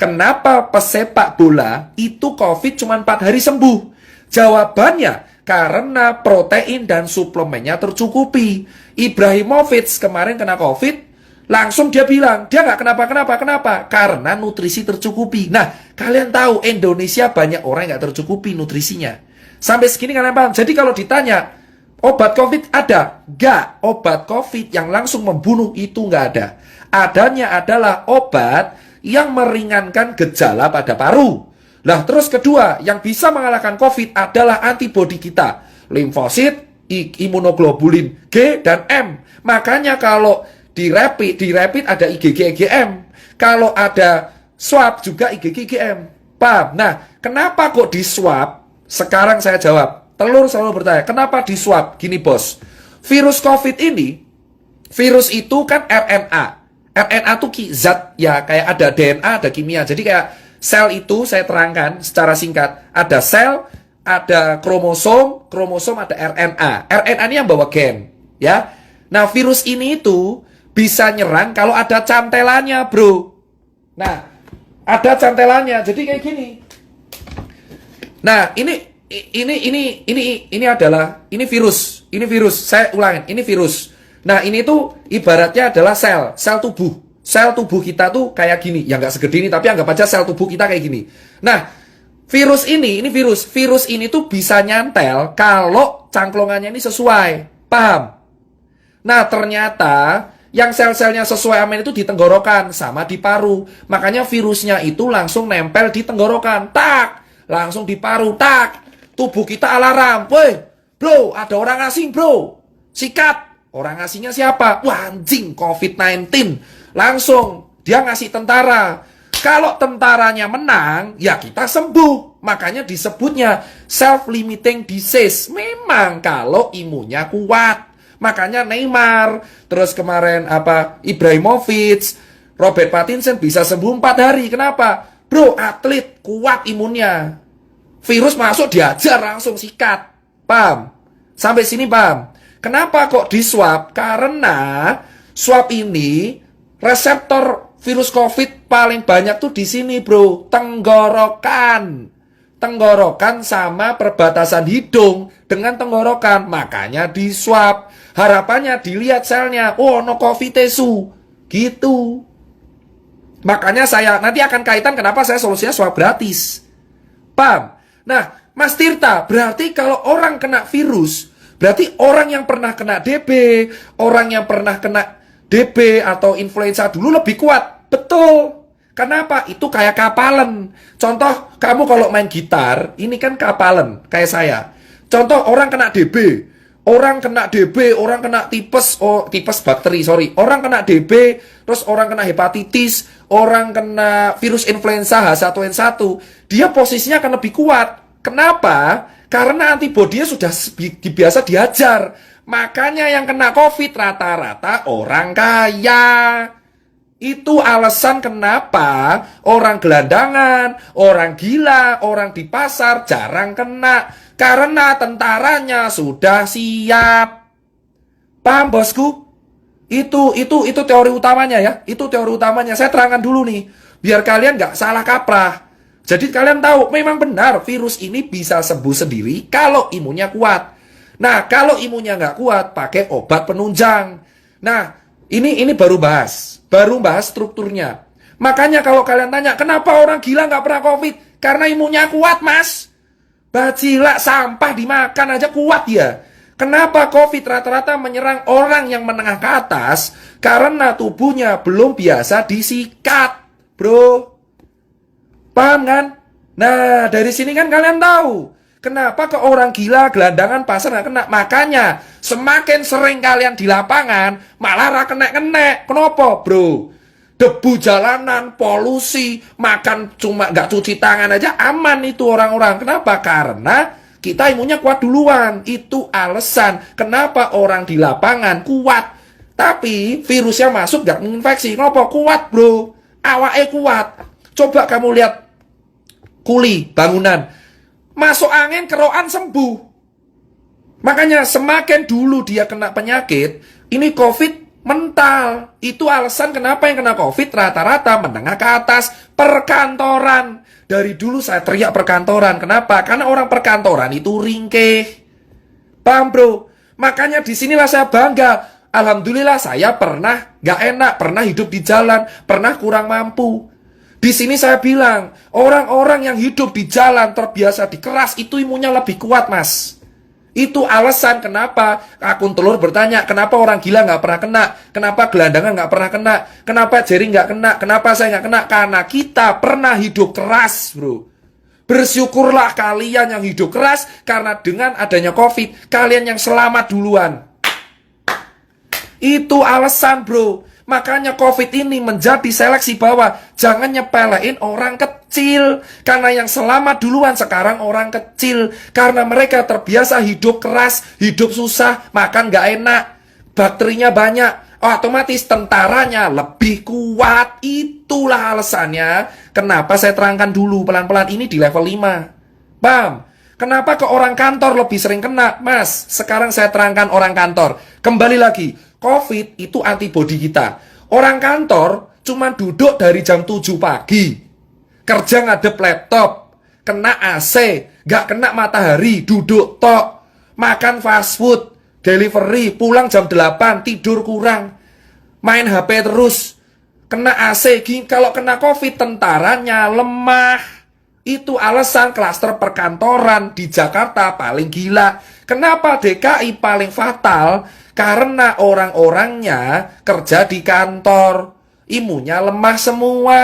kenapa pesepak bola itu COVID cuma 4 hari sembuh? Jawabannya, karena protein dan suplemennya tercukupi. Ibrahimovic kemarin kena COVID, langsung dia bilang, dia nggak kenapa? Karena nutrisi tercukupi. Nah, kalian tahu Indonesia banyak orang yang nggak tercukupi nutrisinya. Sampai segini kalian paham? Jadi kalau ditanya, obat COVID ada? Nggak. Obat COVID yang langsung membunuh itu nggak ada. Adanya adalah obat yang meringankan gejala pada paru. Nah, terus kedua, yang bisa mengalahkan COVID adalah antibodi kita. Limfosit, imunoglobulin G dan M. Makanya kalau di rapid ada IgG, IgM. Kalau ada swab juga IgG, IgM. Paham? Nah, kenapa kok di swab? Sekarang saya jawab. Telur selalu bertanya, kenapa di swab? Gini bos, virus COVID ini, virus itu kan RNA. RNA itu zat ya, kayak ada DNA, ada kimia. Jadi kayak sel itu saya terangkan secara singkat. Ada sel, ada kromosom ada RNA. RNA ini yang bawa gen, ya. Nah, virus ini itu bisa nyerang kalau ada cantelannya, bro. Nah, ada cantelannya. Jadi kayak gini. Nah, ini adalah virus. Ini virus. Saya ulangin, ini virus. Nah, ini tuh ibaratnya adalah sel tubuh. Sel tubuh kita tuh kayak gini. Ya nggak segede ini, tapi anggap aja sel tubuh kita kayak gini. Nah, virus ini virus. Virus ini tuh bisa nyantel kalau cangklongannya ini sesuai. Paham? Nah, ternyata yang sel-selnya sesuai amin itu di tenggorokan sama di paru. Makanya virusnya itu langsung nempel di tenggorokan. Tak! Langsung di paru. Tak! Tubuh kita alarm. Woi, bro, ada orang asing, bro. Sikat. Orang asingnya siapa? Wah, anjing, COVID-19. Langsung dia ngasih tentara. Kalau tentaranya menang, ya kita sembuh. Makanya disebutnya self-limiting disease. Memang kalau imunnya kuat. Makanya Neymar, terus kemarin Ibrahimovic, Robert Pattinson bisa sembuh 4 hari. Kenapa? Bro, atlet kuat imunnya. Virus masuk diajar langsung sikat. Paham? Sampai sini paham? Kenapa kok di swab? Karena swab ini reseptor virus COVID paling banyak tuh di sini, bro. Tenggorokan. Tenggorokan sama perbatasan hidung dengan tenggorokan. Makanya di swab. Harapannya dilihat selnya. Oh, no COVID tesu. Gitu. Makanya saya nanti akan kaitan kenapa saya solusinya swab gratis. Paham? Nah, Mas Tirta, berarti kalau orang kena virus, berarti orang yang pernah kena DB, orang yang pernah kena DB atau influenza dulu lebih kuat. Betul. Kenapa? Itu kayak kapalan. Contoh, kamu kalau main gitar, ini kan kapalan, kayak saya. Contoh, orang kena DB, orang kena tipes, tipes bakteri, sorry. Orang kena DB, terus orang kena hepatitis, orang kena virus influenza H1N1, dia posisinya akan lebih kuat. Kenapa? Karena antibodinya sudah biasa diajar. Makanya yang kena COVID rata-rata orang kaya. Itu alasan kenapa orang gelandangan, orang gila, orang di pasar jarang kena. Karena tentaranya sudah siap. Paham, bosku? Itu teori utamanya ya. Itu teori utamanya. Saya terangkan dulu nih, biar kalian nggak salah kaprah. Jadi kalian tahu, memang benar virus ini bisa sembuh sendiri kalau imunnya kuat. Nah, kalau imunnya nggak kuat, pakai obat penunjang. Nah, ini baru bahas strukturnya. Makanya kalau kalian tanya, kenapa orang gila nggak pernah COVID? Karena imunnya kuat, mas. Bajila sampah dimakan aja kuat ya. Kenapa COVID rata-rata menyerang orang yang menengah ke atas? Karena tubuhnya belum biasa disikat, bro. Paham kan? Nah, dari sini kan kalian tahu kenapa ke orang gila, gelandangan, pasar nggak kena. Makanya semakin sering kalian di lapangan, malah kena. Kenapa, bro? Debu jalanan, polusi, makan cuma nggak cuci tangan aja aman itu orang-orang. Kenapa? Karena kita imunnya kuat duluan. Itu alasan kenapa orang di lapangan kuat. Tapi virusnya masuk nggak menginfeksi. Kenapa? Kuat, bro. Awake kuat. Coba kamu lihat kuli bangunan. Masuk angin, kerokan sembuh. Makanya semakin dulu dia kena penyakit, ini COVID Mental. Itu alasan kenapa yang kena COVID rata-rata menengah ke atas. Perkantoran. Dari dulu saya teriak perkantoran. Kenapa? Karena orang perkantoran itu ringkih. Paham bro? Makanya disinilah saya bangga. Alhamdulillah saya pernah gak enak, pernah hidup di jalan, pernah kurang mampu. Di sini saya bilang, orang-orang yang hidup di jalan terbiasa dikeras itu imunnya lebih kuat mas. Itu alasan kenapa akun telur bertanya, kenapa orang gila gak pernah kena, kenapa gelandangan gak pernah kena, kenapa jering gak kena, kenapa saya gak kena. Karena kita pernah hidup keras bro. Bersyukurlah kalian yang hidup keras, karena dengan adanya COVID, kalian yang selamat duluan. Itu alasan bro. Makanya COVID ini menjadi seleksi bahwa jangan nyepelein orang kecil. Karena yang selamat duluan sekarang orang kecil. Karena mereka terbiasa hidup keras, hidup susah, makan gak enak, bakterinya banyak, otomatis tentaranya lebih kuat. Itulah alasannya kenapa saya terangkan dulu pelan-pelan ini di level 5. Paham? Kenapa ke orang kantor lebih sering kena? Mas, sekarang saya terangkan orang kantor. Kembali lagi, COVID itu antibodi kita. Orang kantor cuma duduk dari jam 7 pagi. Kerja ngadep laptop, kena AC, gak kena matahari, duduk tok. Makan fast food, delivery, pulang jam 8, tidur kurang. Main HP terus, kena AC. Kalau kena COVID, tentaranya lemah. Itu alasan klaster perkantoran di Jakarta paling gila. Kenapa DKI paling fatal? Karena orang-orangnya kerja di kantor, imunnya lemah semua.